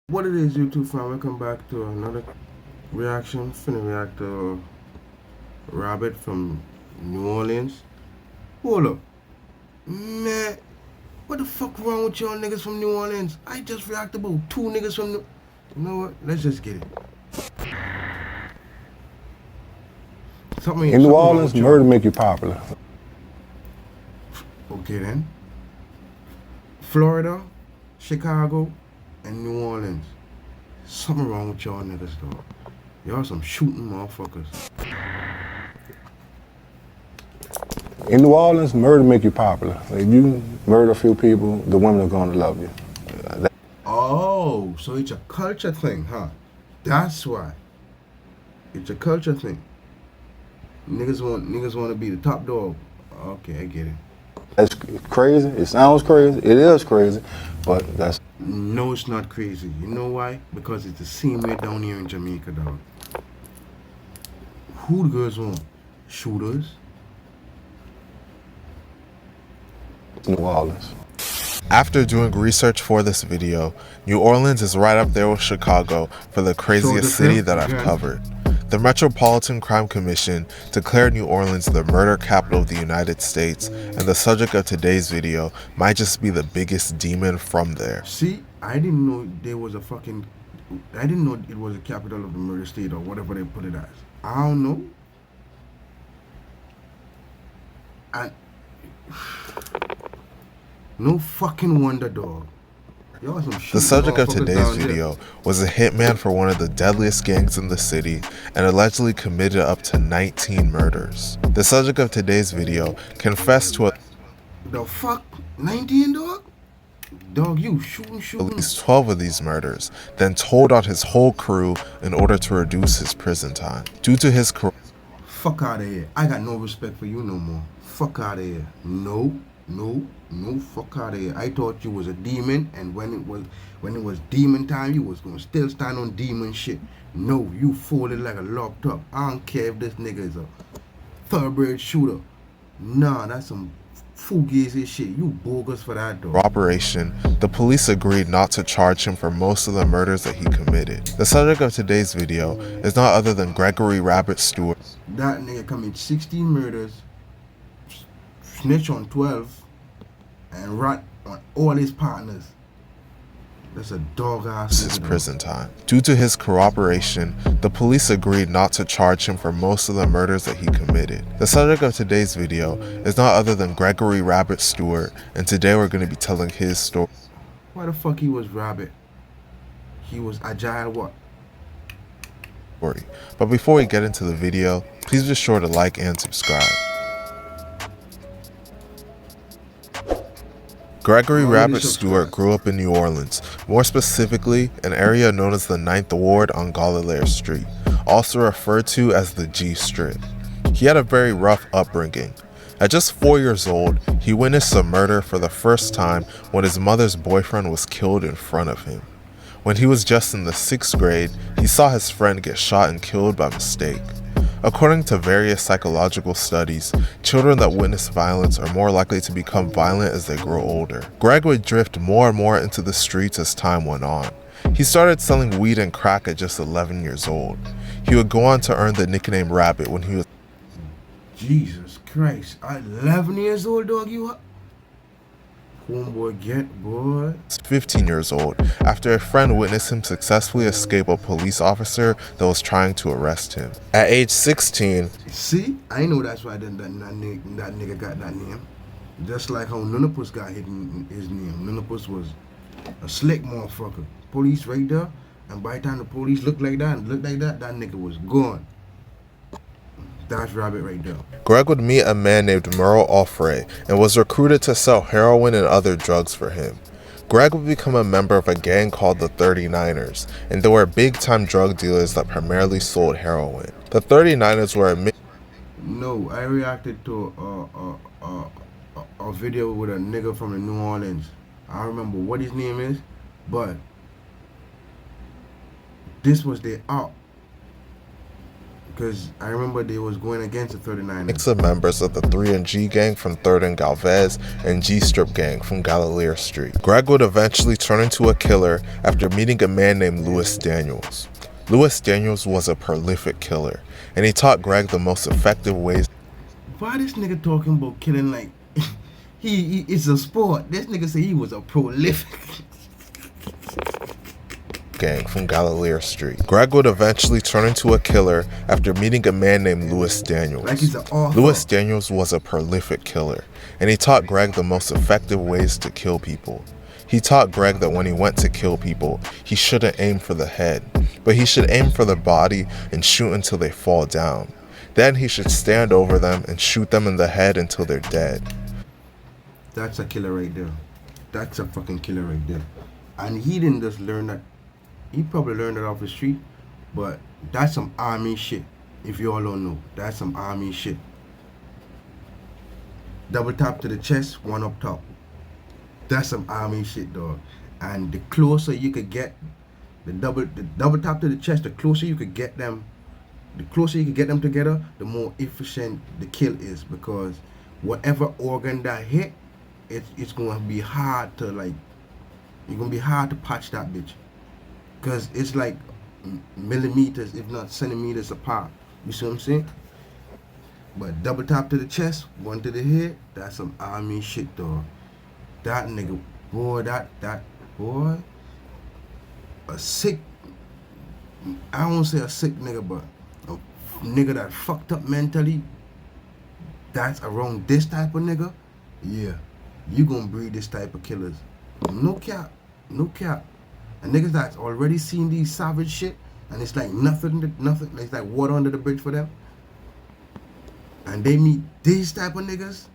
What it is, YouTube fam? Welcome back to another reaction. Finna react to Rabbit from New Orleans. Hold up, man. What the fuck wrong with y'all niggas from New Orleans? I just reacted about two niggas from New. You know what? Let's just get it. In New Something wrong Orleans, with y'all. murder make you popular. Okay then. Florida, Chicago, and New Orleans. Something wrong with y'all niggas though. Y'all some shooting motherfuckers. In New Orleans, murder make you popular. If you murder a few people, the women are going to love you. Oh, so it's a culture thing, huh? That's why. It's a culture thing. Niggas want to be the top dog. Okay, I get it. That's crazy. It sounds crazy. It is crazy, but that's No, it's not crazy. You know why? Because it's the same way down here in Jamaica, dog. Who the girls want? Shooters. New Orleans. After doing research for this video, New Orleans is right up there with Chicago for the craziest city that I've covered. The Metropolitan Crime Commission declared New Orleans the murder capital of the United States, and the subject of today's video might just be the biggest demon from there. See, I didn't know there was a fucking... I didn't know it was a capital of the murder state or whatever they put it as. I don't know. And... No fucking wonder, dog. The subject of today's video was a hitman for one of the deadliest gangs in the city and allegedly committed up to 19 murders. The subject of today's video confessed to The fuck? 19, dog? Dog, you shooting. At least 12 of these murders, then told on his whole crew in order to reduce his prison time. Due to his Fuck out of here. I got no respect for you no more. Fuck out of here. No, fuck out of here. I thought you was a demon, and when it was demon time, you was gonna still stand on demon shit. No, you folded like a locked up. I don't care if this nigga is a thoroughbred shooter. Nah, that's some fugazi shit. You bogus for that, dog. corroboration, the police agreed not to charge him for most of the murders that he committed. The subject of today's video is not other than Gregory Rabbit Stewart. That nigga committed 16 murders, snitch on 12, and rat on all his partners. That's a dog ass. His prison time. Due to his corroboration, the police agreed not to charge him for most of the murders that he committed. The subject of today's video is not other than Gregory Rabbit Stewart, and today we're going to be telling his story. Why the fuck he was Rabbit? He was Agile what? But before we get into the video, please be sure to like and subscribe. Gregory Rabbit Stewart grew up in New Orleans, more specifically an area known as the 9th Ward on Galileo Street, also referred to as the G Strip. He had a very rough upbringing. At just 4 years old, he witnessed a murder for the first time when his mother's boyfriend was killed in front of him. When he was just in the 6th grade, he saw his friend get shot and killed by mistake. According to various psychological studies, children that witness violence are more likely to become violent as they grow older. Greg would drift more and more into the streets as time went on. He started selling weed and crack at just 11 years old. He would go on to earn the nickname Rabbit when he was Jesus Christ, 11 years old, dog, you homeboy get, boy. 15 years old, after a friend witnessed him successfully escape a police officer that was trying to arrest him. At age 16, see, I know that's why that nigga got that name. Just like how Nunapus got his name. Nunapus was a slick motherfucker. Police right there, and by the time the police looked like that, that nigga was gone. That's Rabbit right there. Greg would meet a man named Merle Offray and was recruited to sell heroin and other drugs for him. Greg would become a member of a gang called the 39ers, and they were big-time drug dealers that primarily sold heroin. The 39ers were a No, I reacted to a video with a nigga from the New Orleans. I don't remember what his name is, but this was their out. Because I remember they was going against the 39ers. Mix of members of the 3 and G gang from 3rd and Galvez and G Strip gang from Galileo Street. Greg would eventually turn into a killer after meeting a man named Louis Daniels. Louis Daniels was a prolific killer, and he taught Greg the most effective ways. Why this nigga talking about killing like it's a sport? This nigga say he was a prolific gang from Galileo Street. Greg would eventually turn into a killer after meeting a man named Louis Daniels. Like he's an author. Louis Daniels was a prolific killer, and he taught Greg the most effective ways to kill people. He taught Greg that when he went to kill people, he shouldn't aim for the head, but he should aim for the body and shoot until they fall down. Then he should stand over them and shoot them in the head until they're dead. That's a killer right there. That's a fucking killer right there. And he didn't just learn that. He probably learned it off the street, but that's some army shit. If you all don't know, that's some army shit. Double tap to the chest, one up top. That's some army shit, dog. And the closer you could get, the double tap to the chest, the closer you could get them, together, the more efficient the kill is, because whatever organ that hit, it's gonna be hard to patch that bitch. Because it's like millimeters, if not centimeters apart. You see what I'm saying? But double tap to the chest, one to the head, that's some army shit, dog. That nigga, boy, boy, a sick, I won't say a sick nigga, but a nigga that fucked up mentally, that's around this type of nigga, yeah, you gonna breed this type of killers. No cap. And niggas that's already seen these savage shit, and it's like nothing, it's like water under the bridge for them. And they meet these type of niggas,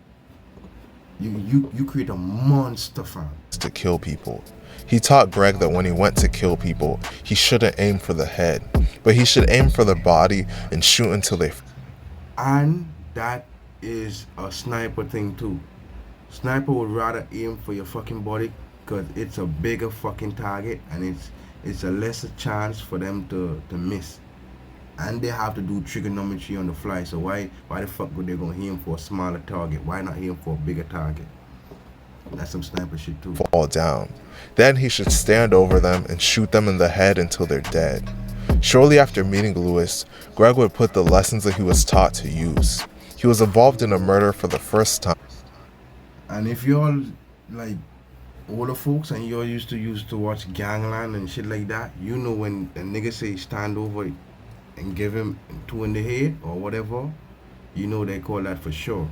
you create a monster, fam. To kill people. He taught Greg that when he went to kill people, he shouldn't aim for the head, but he should aim for the body and shoot until they. And that is a sniper thing too. Sniper would rather aim for your fucking body, because it's a bigger fucking target, and it's a lesser chance for them to miss. And they have to do trigonometry on the fly, so why the fuck would they gonna aim for a smaller target? Why not aim for a bigger target? That's some sniper shit too. Fall down. Then he should stand over them and shoot them in the head until they're dead. Shortly after meeting Louis, Greg would put the lessons that he was taught to use. He was involved in a murder for the first time. And if y'all like older folks and you're used to watch Gangland and shit like that, you know when the nigga say stand over and give him 2 in the head or whatever, you know they call that for sure.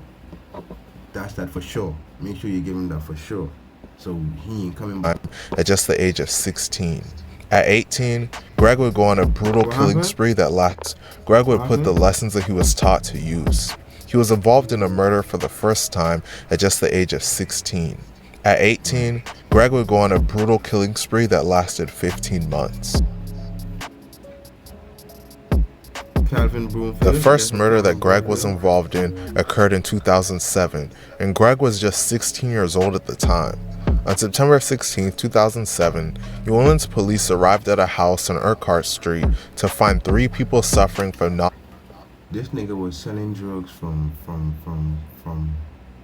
That's that for sure. Make sure you give him that for sure, so he ain't coming back. At just the age of 16. At 18, Greg would go on a brutal killing spree that lasts. Greg would put the lessons that he was taught to use. He was involved in a murder for the first time at just the age of 16. At 18, Greg would go on a brutal killing spree that lasted 15 months. The first murder that Greg was involved in occurred in 2007, and Greg was just 16 years old at the time. On September 16, 2007, New Orleans police arrived at a house on Urquhart Street to find 3 people suffering from This nigga was selling drugs from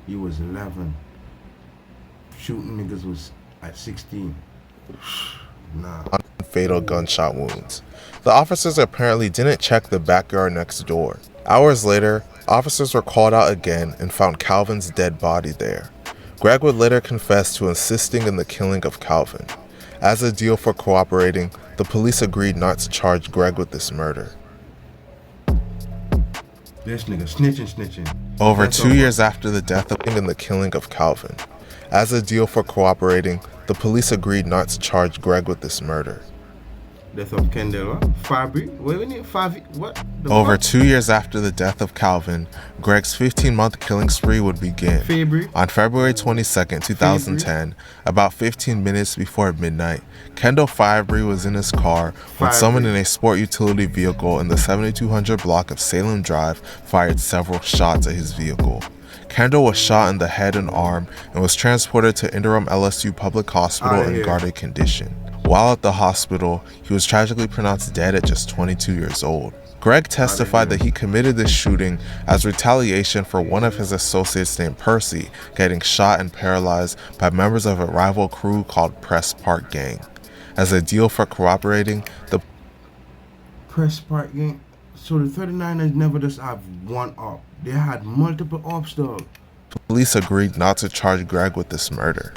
he was 11. Shooting niggas was at 16. Nah. Fatal gunshot wounds. The officers apparently didn't check the backyard next door. Hours later, officers were called out again and found Calvin's dead body there. Greg would later confess to assisting in the killing of Calvin. As a deal for cooperating, the police agreed not to charge Greg with this murder. This nigga snitching. Over 2 years after the death of and the killing of Calvin. As a deal for cooperating, the police agreed not to charge Greg with this murder. Death of Kendall, Fabry? Wait, we need Fabry, what? Over 2 years after the death of Calvin, Greg's 15-month killing spree would begin. Fabry? On February 22, 2010, about 15 minutes before midnight, Kendall Fabry was in his car when someone in a sport utility vehicle in the 7200 block of Salem Drive fired several shots at his vehicle. Kendall was shot in the head and arm and was transported to Interim LSU Public Hospital in guarded condition. While at the hospital, he was tragically pronounced dead at just 22 years old. Greg testified that he committed this shooting as retaliation for one of his associates named Percy getting shot and paralyzed by members of a rival crew called Press Park Gang. As a deal for cooperating, the Press Park Gang. So the 39ers never just have one op. They had multiple ops, though. police agreed not to charge Greg with this murder.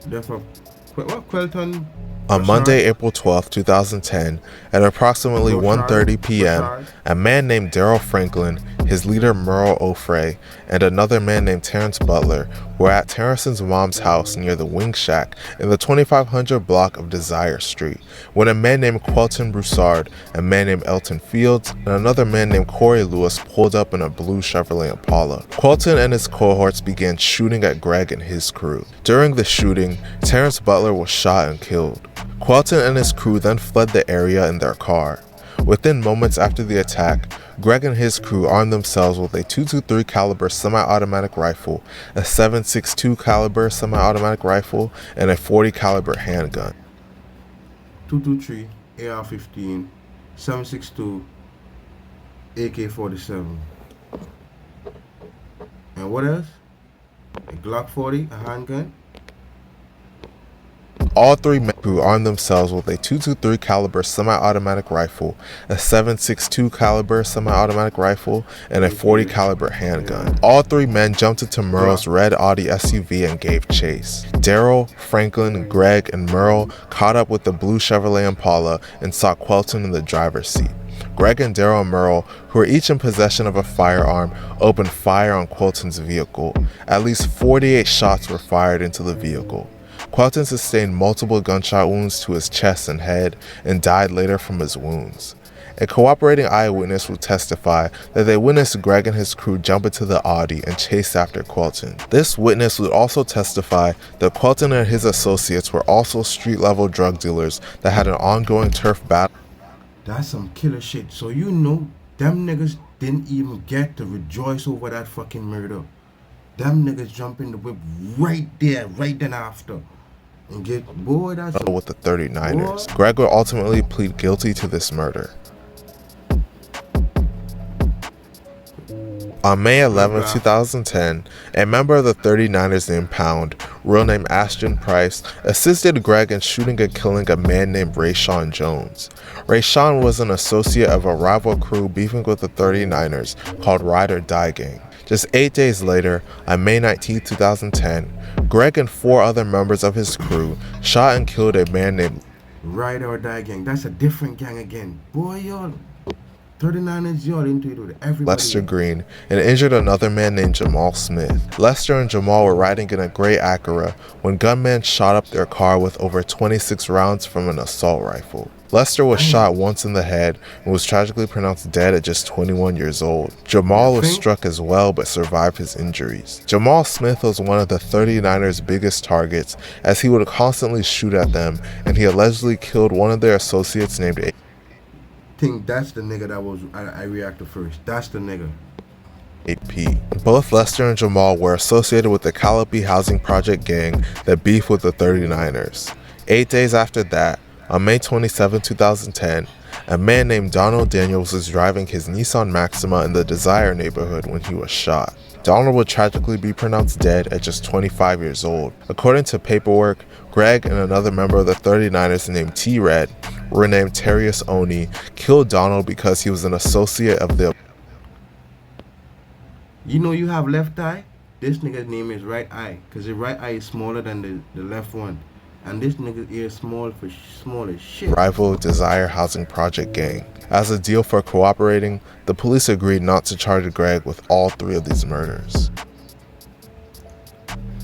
Therefore, what Quelton? On Monday, April 12, 2010, at approximately 1:30 p.m., a man named Daryl Franklin, his leader Merle O'Fray, and another man named Terrence Butler were at Terrence's mom's house near the Wing Shack in the 2500 block of Desire Street, when a man named Quelton Broussard, a man named Elton Fields, and another man named Corey Lewis pulled up in a blue Chevrolet Impala. Quelton and his cohorts began shooting at Greg and his crew. During the shooting, Terrence Butler was shot and killed. Quelton and his crew then fled the area in their car. Within moments after the attack, Greg and his crew armed themselves with a .223 caliber semi-automatic rifle, a .762 caliber semi-automatic rifle, and a .40 caliber handgun. 223, AR-15, 762, AK-47. And what else? A Glock 40, a handgun. All three men who armed themselves with a .223 caliber semi-automatic rifle, a .762 caliber semi-automatic rifle, and a .40 caliber handgun. All three men jumped into Merle's red Audi SUV and gave chase. Daryl, Franklin, Greg, and Merle caught up with the blue Chevrolet Impala and saw Quelton in the driver's seat. Greg and Daryl and Merle, who were each in possession of a firearm, opened fire on Quelton's vehicle. At least 48 shots were fired into the vehicle. Quelton sustained multiple gunshot wounds to his chest and head and died later from his wounds. A cooperating eyewitness will testify that they witnessed Greg and his crew jump into the Audi and chase after Quelton. This witness would also testify that Quelton and his associates were also street-level drug dealers that had an ongoing turf battle. That's some killer shit. So you know, them niggas didn't even get to rejoice over that fucking murder. Them niggas jump in the whip right there, right then after. And get, boy, that's with the 39ers. Greg would ultimately plead guilty to this murder. On May 11, 2010, a member of the 39ers named Pound, real name Ashton Price, assisted Greg in shooting and killing a man named Rayshawn Jones. Rayshawn was an associate of a rival crew beefing with the 39ers called Ride or Die Gang. Just 8 days later, on May 19, 2010, Greg and 4 other members of his crew shot and killed a man named Ride or Die Gang. That's a different gang again. Boy, y'all, 39ers, y'all into it with everybody. Lester Green, and injured another man named Jamal Smith. Lester and Jamal were riding in a gray Acura when gunmen shot up their car with over 26 rounds from an assault rifle. Lester was shot once in the head and was tragically pronounced dead at just 21 years old. Jamal was struck as well but survived his injuries. Jamal Smith was one of the 39ers' biggest targets as he would constantly shoot at them, and he allegedly killed one of their associates named I think that's the nigga that was I reacted first. That's the nigga. AP. Both Lester and Jamal were associated with the Calliope Housing Project gang that beefed with the 39ers. 8 days after that, on May 27, 2010, a man named Donald Daniels was driving his Nissan Maxima in the Desire neighborhood when he was shot. Donald would tragically be pronounced dead at just 25 years old. According to paperwork, Greg and another member of the 39ers named T-Red, renamed Terrius Oni, killed Donald because he was an associate of the... You know you have left eye? This nigga's name is right eye, because the right eye is smaller than the left one. And this nigga's ear is small as shit. rival Desire Housing Project gang. As a deal for cooperating, the police agreed not to charge Greg with all 3 of these murders.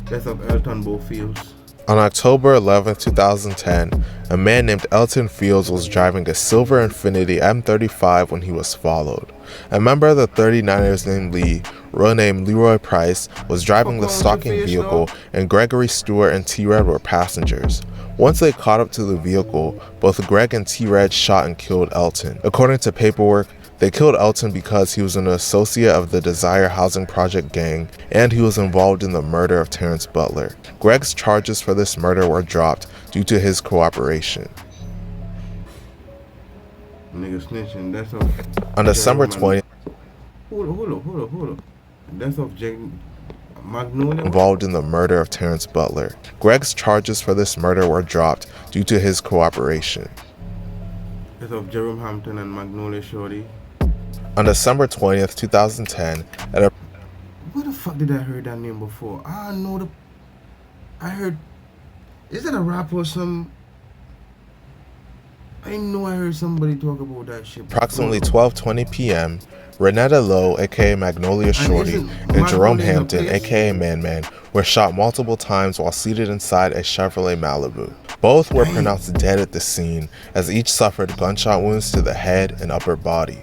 Death of Elton Fields. On October 11, 2010, a man named Elton Fields was driving a silver Infiniti M35 when he was followed. A member of the 39ers named Lee, real name Leroy Price, was driving the stalking vehicle, and Gregory, Stewart, and T-Red were passengers. Once they caught up to the vehicle, both Greg and T-Red shot and killed Elton. According to paperwork, they killed Elton because he was an associate of the Desire Housing Project gang, and he was involved in the murder of Terrence Butler. Greg's charges for this murder were dropped due to his cooperation. Nigga snitching. That's off. On December 20th, Hold up. That's off Magnolia. involved in the murder of Terrence Butler. Greg's charges for this murder were dropped due to his cooperation. That's off Jerome Hampton and Magnolia Shorty. On December 20th, 2010, at a Where the fuck did I hear that name before? I heard. Is that a rapper or some? I know I heard somebody talk about that shit. approximately 12:20 p.m., Renetta Lowe, aka Magnolia Shorty, and Jerome Hampton, aka Man Man, were shot multiple times while seated inside a Chevrolet Malibu. Both were pronounced dead at the scene, as each suffered gunshot wounds to the head and upper body.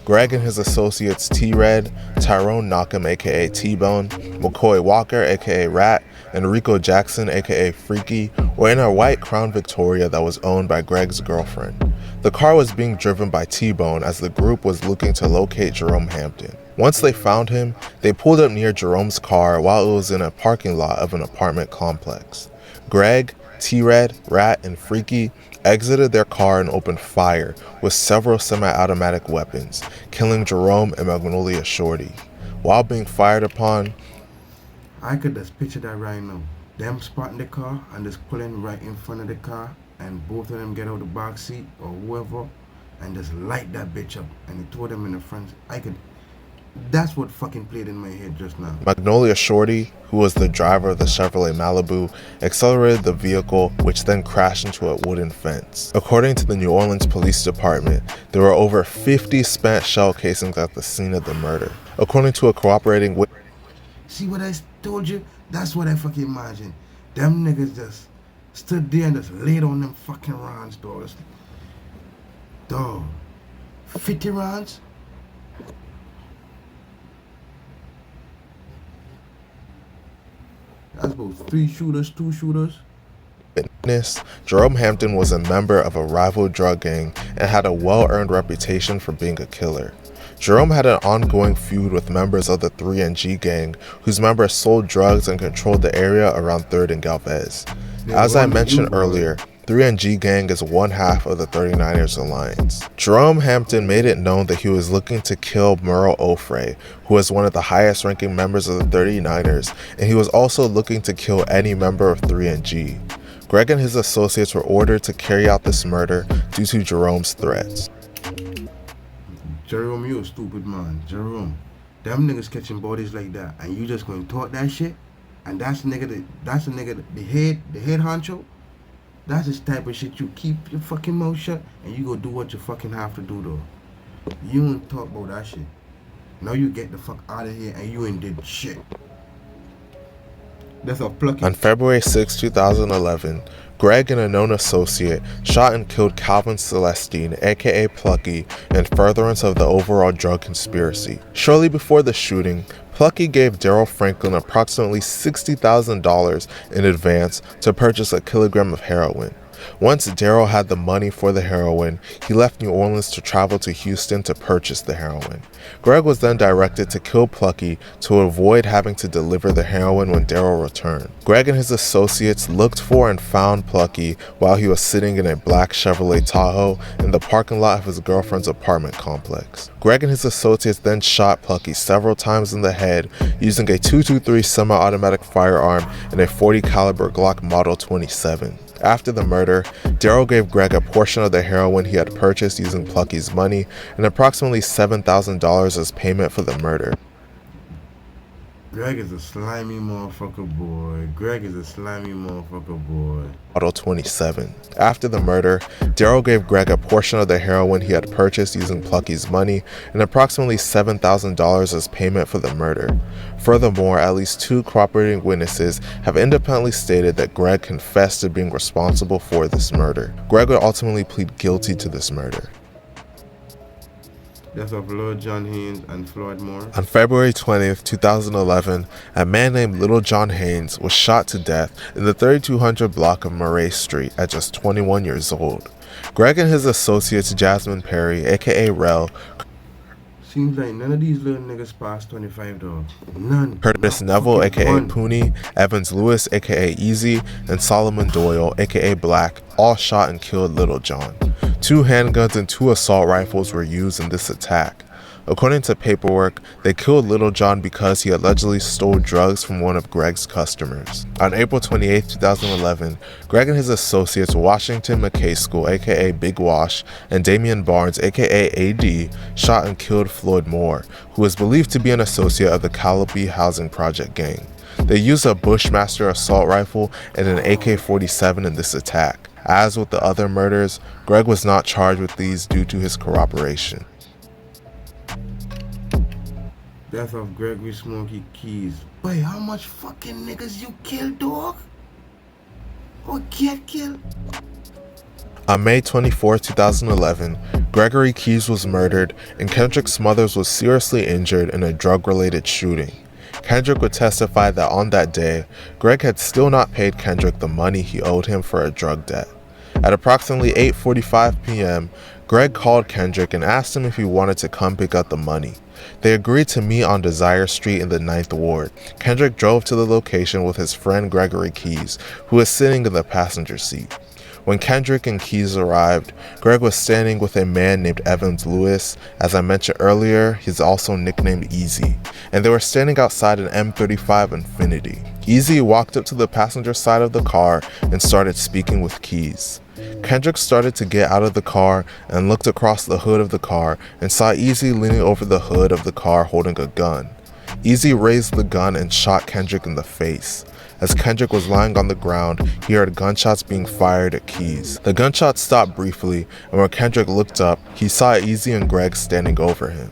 Greg and his associates T-Red, Tyrone Knockham aka T-Bone, McCoy Walker aka Rat, and Rico Jackson aka Freaky were in a white Crown Victoria that was owned by Greg's girlfriend. The car was being driven by T-Bone as the group was looking to locate Jerome Hampton. Once they found him, they pulled up near Jerome's car while it was in a parking lot of an apartment complex. Greg, T-Red, Rat, and Freaky exited their car and opened fire with several semi-automatic weapons, killing Jerome and Magnolia Shorty. While being fired upon, I could just picture that right now. Them spotting the car and just pulling right in front of the car, and both of them get out the back seat or whoever and just light that bitch up, and they throw them in the front. That's what fucking played in my head just now. Magnolia Shorty, who was the driver of the Chevrolet Malibu, accelerated the vehicle, which then crashed into a wooden fence. According to the New Orleans Police Department, there were over 50 spent shell casings at the scene of the murder. According to a cooperating witness, See what I told you? That's what I fucking imagined. Them niggas just stood there and just laid on them fucking rounds, dog. Dog. 50 rounds? That's about 3 shooters, 2 shooters. Jerome Hampton was a member of a rival drug gang and had a well-earned reputation for being a killer. Jerome had an ongoing feud with members of the 3NG gang, whose members sold drugs and controlled the area around 3rd and Galvez. As I mentioned earlier, 3NG gang is one half of the 39ers Alliance. Jerome Hampton made it known that he was looking to kill Merle Ofrey, who was one of the highest ranking members of the 39ers, and he was also looking to kill any member of 3NG. Greg and his associates were ordered to carry out this murder due to Jerome's threats. Jerome, you a stupid man. Jerome, them niggas catching bodies like that, and you just going to talk that shit? And that's a nigga, the head honcho? That's the type of shit you keep your fucking mouth shut, and you go do what you fucking have to do, though. You don't talk about that shit. Now you get the fuck out of here, and you ain't did shit. That's a plucky. On February 6, 2011, Greg and a known associate shot and killed Calvin Celestine, aka Plucky, in furtherance of the overall drug conspiracy. Shortly before the shooting, Plucky gave Daryl Franklin approximately $60,000 in advance to purchase a kilogram of heroin. Once Daryl had the money for the heroin, he left New Orleans to travel to Houston to purchase the heroin. Greg was then directed to kill Plucky to avoid having to deliver the heroin when Daryl returned. Greg and his associates looked for and found Plucky while he was sitting in a black Chevrolet Tahoe in the parking lot of his girlfriend's apartment complex. Greg and his associates then shot Plucky several times in the head using a .223 semi-automatic firearm and a .40 caliber Glock Model 27. After the murder, Daryl gave Greg a portion of the heroin he had purchased using Plucky's money and approximately $7,000 as payment for the murder. Greg is a slimy motherfucker, boy. Greg is a slimy motherfucker, boy. Model 27. After the murder, Daryl gave Greg a portion of the heroin he had purchased using Plucky's money and approximately $7,000 as payment for the murder. Furthermore, at least 2 cooperating witnesses have independently stated that Greg confessed to being responsible for this murder. Greg would ultimately plead guilty to this murder. Death of Lord John Haynes and Floyd Moore. On February 20th, 2011, a man named Little John Haynes was shot to death in the 3200 block of Murray Street at just 21 years old. Greg and his associates Jasmine Perry, aka Rel, Seems like none of these little niggas past 25 though. None. Curtis Not Neville, fucking aka one. Pooney, Evans Lewis, aka Easy, and Solomon Doyle, aka Black, all shot and killed Little John. 2 handguns and 2 assault rifles were used in this attack. According to paperwork, they killed Little John because he allegedly stole drugs from one of Greg's customers. On April 28, 2011, Greg and his associates Washington McKay School, aka Big Wash, and Damian Barnes, aka AD, shot and killed Floyd Moore, who is believed to be an associate of the Calliope Housing Project gang. They used a Bushmaster assault rifle and an AK-47 in this attack. As with the other murders, Greg was not charged with these due to his corroboration. Death of Gregory Smokey Keys. Boy, how much fucking niggas you killed, dog? Or get killed? On May 24, 2011, Gregory Keys was murdered and Kendrick Smothers was seriously injured in a drug-related shooting. Kendrick would testify that on that day, Greg had still not paid Kendrick the money he owed him for a drug debt. At approximately 8:45 p.m., Greg called Kendrick and asked him if he wanted to come pick up the money. They agreed to meet on Desire Street in the 9th Ward. Kendrick drove to the location with his friend Gregory Keys, who was sitting in the passenger seat. When Kendrick and Keys arrived, Greg was standing with a man named Evans Lewis. As I mentioned earlier, he's also nicknamed Easy, and they were standing outside an M35 Infinity. Easy walked up to the passenger side of the car and started speaking with Keys. Kendrick started to get out of the car and looked across the hood of the car and saw Easy leaning over the hood of the car holding a gun. Easy raised the gun and shot Kendrick in the face. As Kendrick was lying on the ground, he heard gunshots being fired at Keys. The gunshots stopped briefly, and when Kendrick looked up, he saw Easy and Greg standing over him.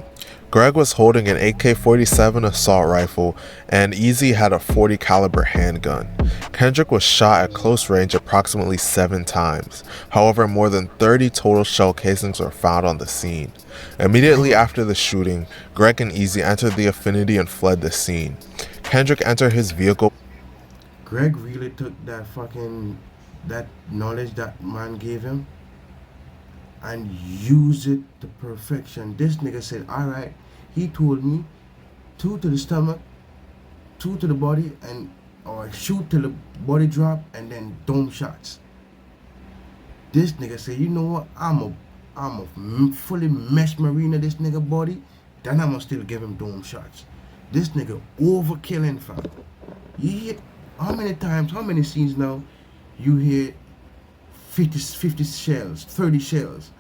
Greg was holding an AK-47 assault rifle, and Easy had a .40 caliber handgun. Kendrick was shot at close range approximately 7 times. However, more than 30 total shell casings were found on the scene. Immediately after the shooting, Greg and Easy entered the Infinity and fled the scene. Kendrick entered his vehicle. Greg really took that knowledge that man gave him and used it to perfection. This nigga said, alright, he told me 2 to the stomach, 2 to the body, or shoot till the body drop and then dome shots. This nigga said, you know what, I'm a fully mesh marina this nigga body, then I'ma still give him dome shots. This nigga overkilling, fam. You hear how many times, how many scenes now you hear 50 shells, 30 shells?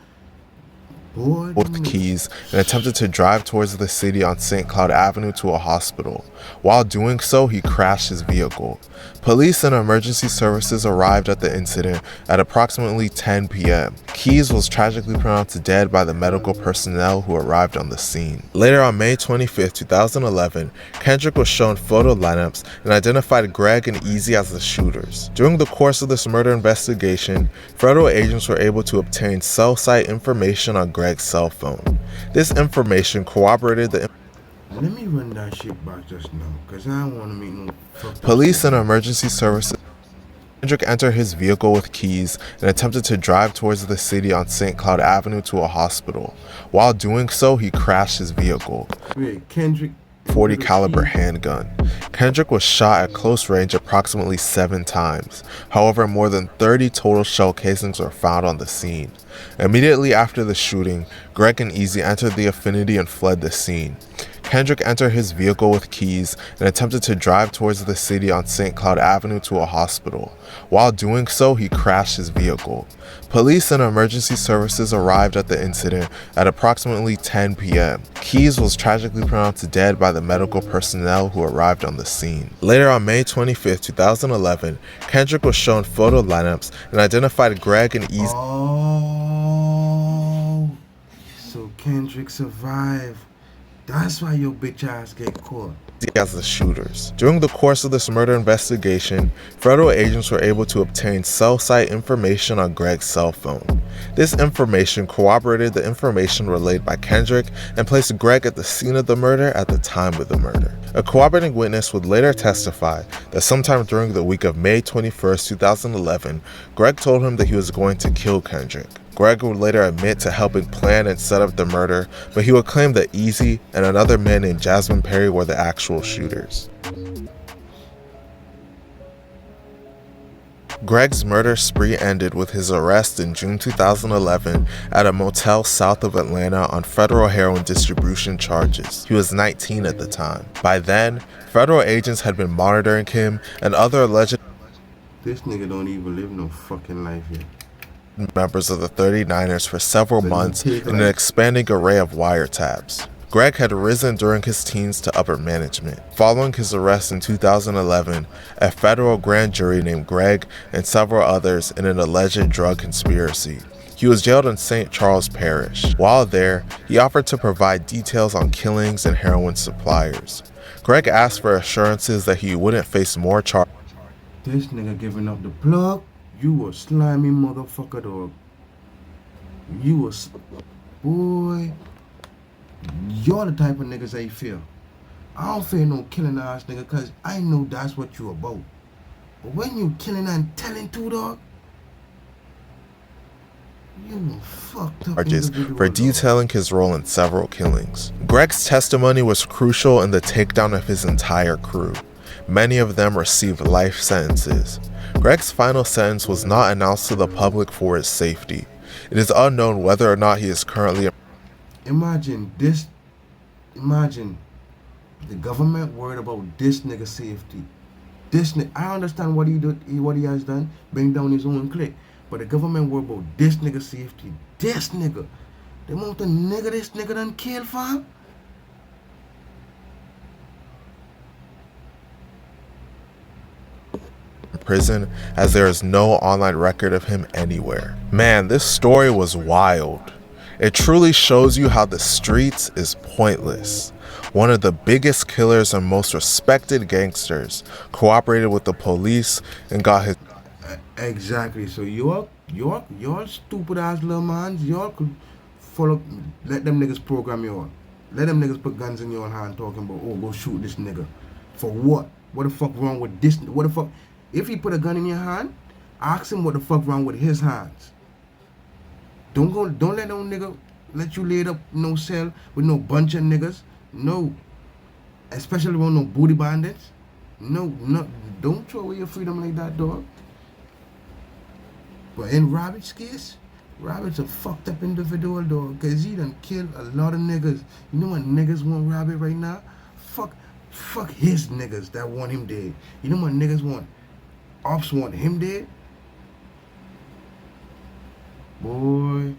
Boy, with Keys and attempted to drive towards the city on St. Cloud Avenue to a hospital. While doing so, he crashed his vehicle. Police and emergency services arrived at the incident at approximately 10 p.m. Keys was tragically pronounced dead by the medical personnel who arrived on the scene. Later on May 25, 2011, Kendrick was shown photo lineups and identified Greg and Easy as the shooters. During the course of this murder investigation, federal agents were able to obtain cell site information on Greg's cell phone. This information corroborated the let me run that shit back just now, cause I don't wanna make no fucked up police shit. and emergency services. Kendrick entered his vehicle with Keys and attempted to drive towards the city on St. Cloud Avenue to a hospital. While doing so, he crashed his vehicle. Wait, Kendrick. .40 caliber handgun. Kendrick was shot at close range approximately 7 times. However, more than 30 total shell casings were found on the scene. Immediately after the shooting, Greg and Easy entered the Infinity and fled the scene. Kendrick entered his vehicle with Keys and attempted to drive towards the city on St. Cloud Avenue to a hospital. While doing so, he crashed his vehicle. Police and emergency services arrived at the incident at approximately 10 p.m. Keys was tragically pronounced dead by the medical personnel who arrived on the scene. Later on May 25, 2011, Kendrick was shown photo lineups and identified Greg and Easy. Oh, so Kendrick survived. That's why your bitch ass get caught. As the shooters. During the course of this murder investigation, federal agents were able to obtain cell site information on Greg's cell phone. This information corroborated the information relayed by Kendrick and placed Greg at the scene of the murder at the time of the murder. A corroborating witness would later testify that sometime during the week of May 21, 2011, Greg told him that he was going to kill Kendrick. Greg would later admit to helping plan and set up the murder, but he would claim that Easy and another man named Jasmine Perry were the actual shooters. Greg's murder spree ended with his arrest in June 2011 at a motel south of Atlanta on federal heroin distribution charges. He was 19 at the time. By then, federal agents had been monitoring him and other alleged This nigga don't even live no fucking life yet. members of the 39ers for several months in an expanding array of wiretaps. Greg had risen during his teens to upper management. Following his arrest in 2011, a federal grand jury named Greg and several others in an alleged drug conspiracy. He was jailed in St. Charles Parish. While there, he offered to provide details on killings and heroin suppliers. Greg asked for assurances that he wouldn't face more charges. This nigga giving up the plug. You a slimy motherfucker, dog. You a... Boy... You're the type of niggas I fear. I don't fear no killing ass nigga, cause I know that's what you about. But when you killing and telling too, dog, you a fucked up charges individual, for dog. detailing his role in several killings. Greg's testimony was crucial in the takedown of his entire crew. Many of them received life sentences. Greg's final sentence was not announced to the public for his safety. It is unknown whether or not he is currently. Imagine the government worried about this nigga safety. This nigga, I understand what he has done, bring down his own clique, but the government worried about this nigga safety. This nigga, they want the nigga this nigga done killed for. Prison, as there is no online record of him anywhere. Man, this story was wild. It truly shows you how the streets is pointless. One of the biggest killers and most respected gangsters cooperated with the police and got his. Exactly. So y'all stupid ass little mans, y'all could follow, let them niggas program y'all. Let them niggas put guns in your hand talking about, oh, go shoot this nigga. For what? What the fuck wrong with this? What the fuck? If he put a gun in your hand, ask him what the fuck wrong with his hands. Don't let no nigga let you laid up no cell with no bunch of niggas. No. Especially with no booty bandits. No, don't throw away your freedom like that, dog. But in Rabbit's case, Rabbit's a fucked up individual, dog, cause he done killed a lot of niggas. You know what niggas want Rabbit right now? Fuck his niggas that want him dead. You know what niggas want? Ops want him dead? Boy.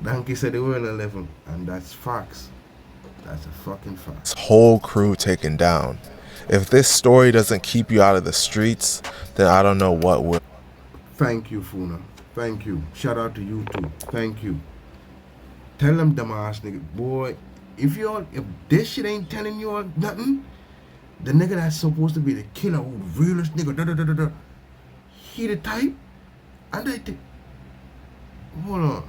Donkey said the world 11, and that's facts. That's a fucking fact. His whole crew taken down. If this story doesn't keep you out of the streets, then I don't know what will. Thank you, Funa. Thank you. Shout out to you too. Thank you. Tell them dumbass nigga, boy. If this shit ain't telling you all nothing, the nigga that's supposed to be the killer, who the realest nigga, he the type, and I think, hold on.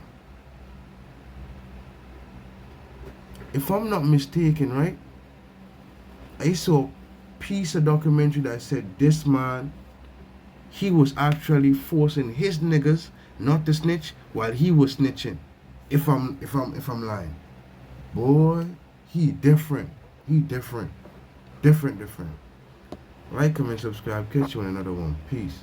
If I'm not mistaken, right? I saw a piece of documentary that said this man, he was actually forcing his niggas not to snitch while he was snitching. If I'm lying, boy, he different. He different. Different. Like, comment, subscribe. Catch you on another one. Peace.